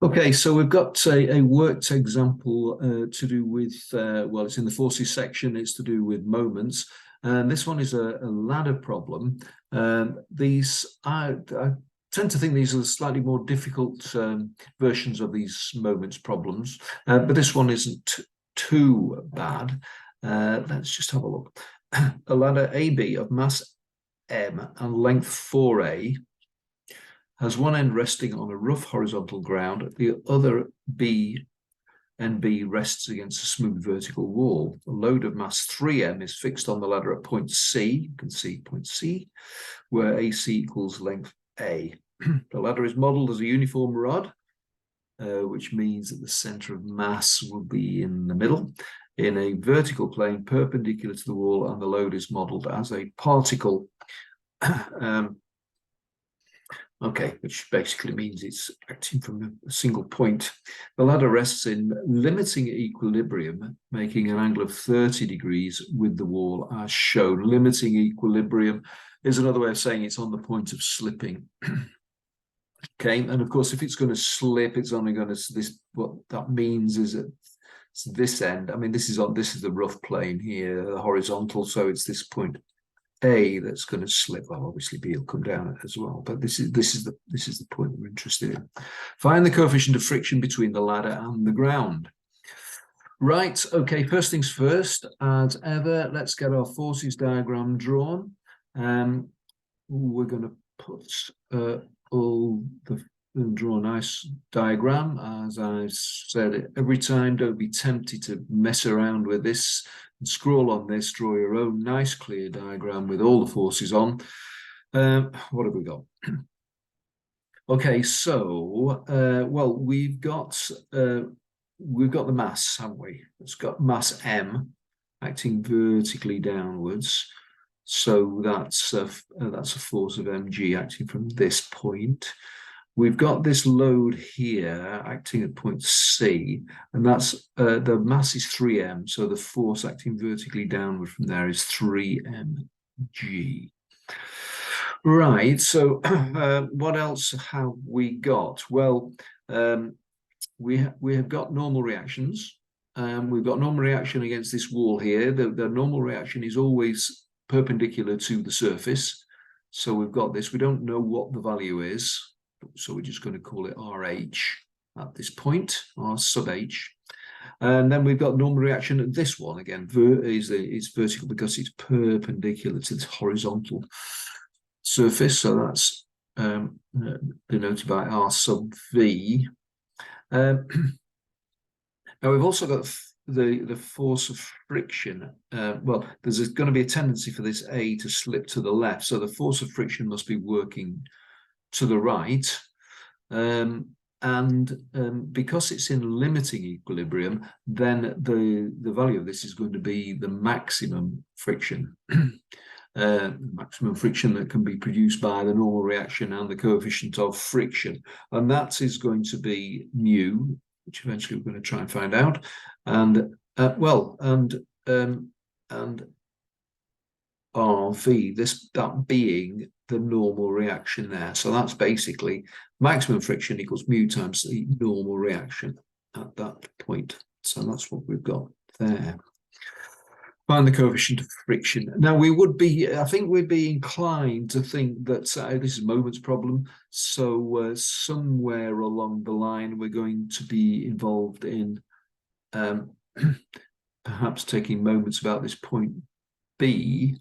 Okay, so we've got a worked example to do with, well, it's in the forces section, it's to do with moments. And this one is a ladder problem. I tend to think these are the slightly more difficult versions of these moments problems, but this one isn't too bad. Let's just have a look. A ladder AB of mass M and length 4A has one end resting on a rough horizontal ground, the other B rests against a smooth vertical wall. A load of mass 3m is fixed on the ladder at point C, you can see point C, where AC equals length A. The ladder is modelled as a uniform rod, which means that the centre of mass will be in the middle, in a vertical plane perpendicular to the wall, and the load is modelled as a particle. Okay, which basically means it's acting from a single point. The ladder rests in limiting equilibrium, making an angle of 30 degrees with the wall as shown. Limiting equilibrium is another way of saying it's on the point of slipping. Okay, and of course, if it's going to slip, it's only going to, what that means is that it's this end. I mean, this is the rough plane here, the horizontal, so it's this point A that's going to slip. Well, obviously B will come down as well, but this is the point we're interested in. Find the coefficient of friction between the ladder and the ground. Right, okay, first things first, as ever, let's get our forces diagram drawn. We're going to put draw a nice diagram. As I've said every time, don't be tempted to mess around with this and scroll on this. Draw your own nice clear diagram with all the forces on. What have we got? Okay, so well, we've got the mass, haven't we? It's got mass M acting vertically downwards, so that's a force of mg acting from this point. We've got this load here acting at point C, and that's the mass is 3m, so the force acting vertically downward from there is 3mg. Right, so what else have we got? Well, we have got normal reactions. We've got normal reaction against this wall here. The normal reaction is always perpendicular to the surface. So we've got this. We don't know what the value is, so we're just going to call it RH at this point, R sub H. And then we've got normal reaction at this one again. It's vertical because it's perpendicular to this horizontal surface. So that's denoted by R sub V. Now we've also got the force of friction. Well, there's going to be a tendency for this A to slip to the left, so the force of friction must be working to the right, and because it's in limiting equilibrium, then the value of this is going to be the maximum friction. Maximum friction that can be produced by the normal reaction and the coefficient of friction, and that is going to be mu, which eventually we're going to try and find out, and RV, that being the normal reaction there. So that's basically maximum friction equals mu times the normal reaction at that point. So that's what we've got there. Find the coefficient of friction. Now I think we'd be inclined to think that this is a moments problem. So somewhere along the line, we're going to be involved in perhaps taking moments about this point B,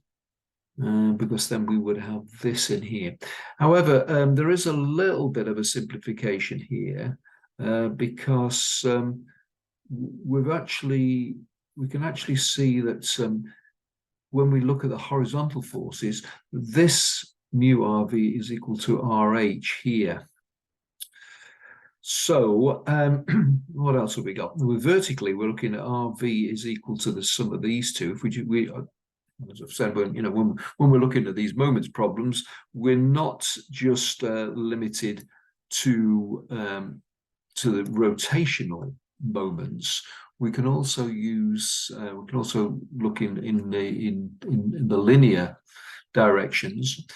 because then we would have this in here. However, there is a little bit of a simplification here, because we can actually see that when we look at the horizontal forces, this mu RV is equal to RH here. So what else have we got? Vertically, we're looking at RV is equal to the sum of these two. If we as I've said, when we're looking at these moments problems, we're not just limited to the rotational moments. We can also use look in the linear directions.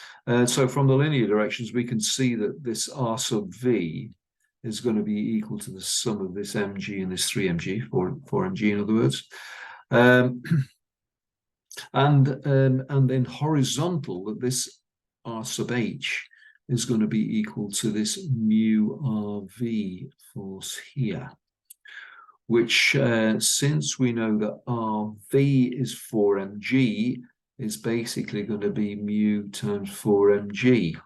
So from the linear directions, we can see that this R sub V is going to be equal to the sum of this mg and this 3mg, 4mg in other words. And then horizontal, that this R sub h is going to be equal to this mu RV force here, which since we know that RV is 4mg, is basically going to be mu times 4mg.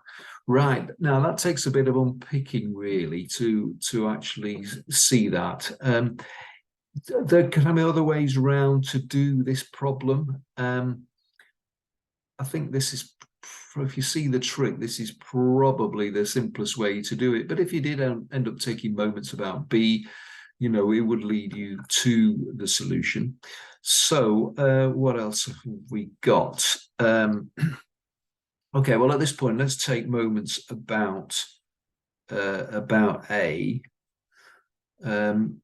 Right, now that takes a bit of unpicking really to actually see that. There can be other ways around to do this problem. I think this is, if you see the trick, this is probably the simplest way to do it. But if you did end up taking moments about B, you know, it would lead you to the solution. So what else have we got? Okay, well, at this point, let's take moments about A, in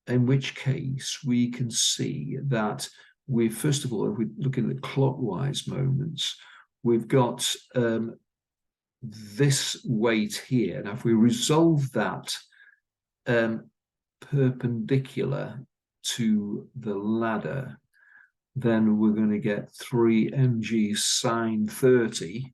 which case we can see that we, first of all, if we look at the clockwise moments, we've got this weight here. Now, if we resolve that perpendicular to the ladder, then we're going to get 3mg sine 30.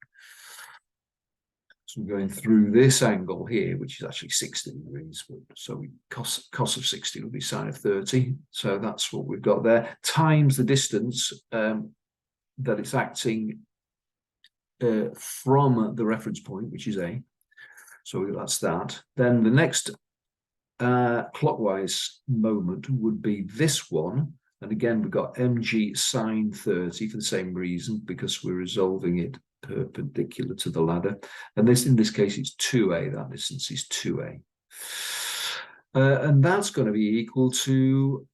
So we're going through this angle here, which is actually 60 degrees. So cos of 60 will be sine of 30. So that's what we've got there, times the distance that it's acting from the reference point, which is A. So that's that. Then the next clockwise moment would be this one. And again, we've got mg sine 30 for the same reason, because we're resolving it perpendicular to the ladder. And this, in this case, it's 2a. That distance is 2a. And that's going to be equal to,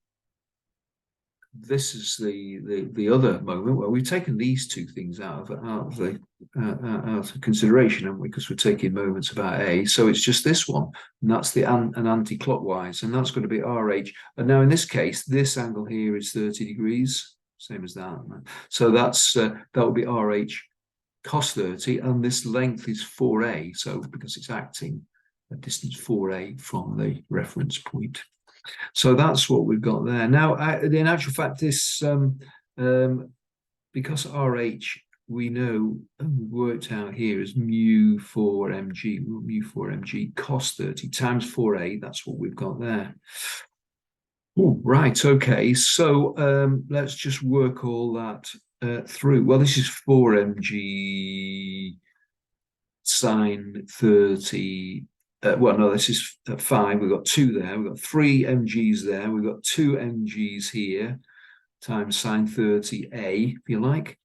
this is the other moment where we've taken these two things out of consideration, haven't we? Because we're taking moments about A. So it's just this one, and that's an anti-clockwise, and that's going to be RH. And now in this case, this angle here is 30 degrees, same as that. So that's that would be RH cos 30, and this length is 4A. So because it's acting a distance 4A from the reference point. So that's what we've got there. Now, in actual fact, this, because RH, we know, worked out here as mu 4mg cos 30 times 4a, that's what we've got there. Ooh, right, okay, so let's just work all that through. Well, this is 4mg sine 30. Well, no, this is 5. We've got 2 there. We've got 3 mg's there. We've got 2 mg's here times sine 30a, if you like.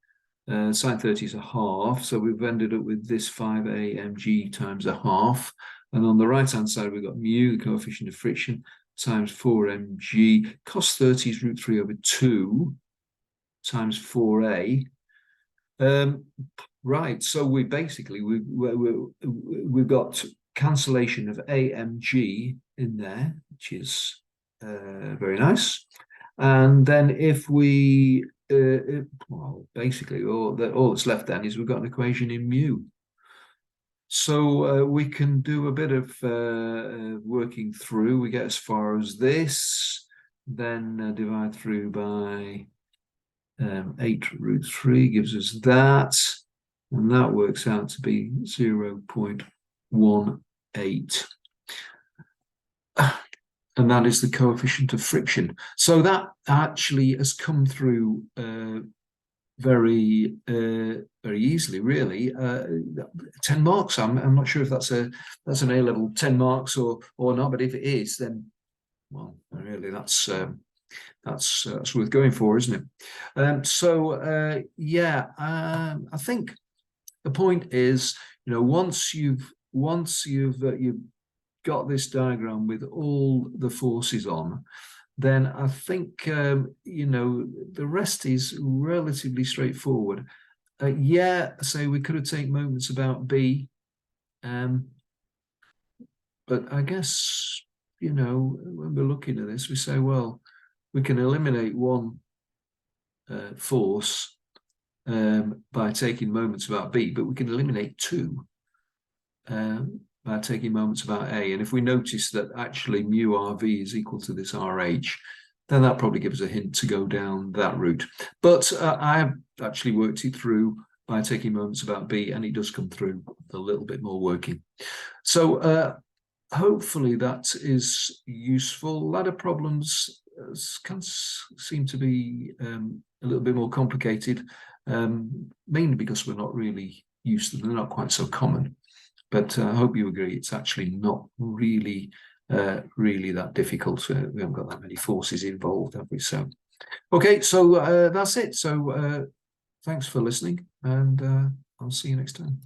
Sine 30 is a half. So we've ended up with this 5a mg times a half. And on the right-hand side, we've got mu, the coefficient of friction, times 4 mg. Cos 30 is root 3 over 2 times 4a. Right, so we basically, we've got cancellation of AMG in there, which is very nice. And then if we, well, basically all that's left then is we've got an equation in mu. So we can do a bit of working through. We get as far as this, then divide through by 8 root 3 gives us that, and that works out to be 0.18. And that is the coefficient of friction. So that actually has come through very easily, really. 10 marks. I'm not sure if that's an A-level 10 marks or not, but if it is, then, well, really that's worth going for, isn't it? Yeah, I think the point is, you know, once you've got this diagram with all the forces on, then I think you know, the rest is relatively straightforward. Yeah, say we could have taken moments about B, but I guess, you know, when we're looking at this, we say, well, we can eliminate one force by taking moments about B, but we can eliminate 2 by taking moments about A. And if we notice that actually mu RV is equal to this RH, then that probably gives a hint to go down that route. But I have actually worked it through by taking moments about B, and it does come through a little bit more working. So hopefully that is useful. Ladder problems can seem to be a little bit more complicated, mainly because we're not really used to them. They're not quite so common. But I hope you agree it's actually not really that difficult. We haven't got that many forces involved, have we? So, okay, so that's it. So thanks for listening, and I'll see you next time.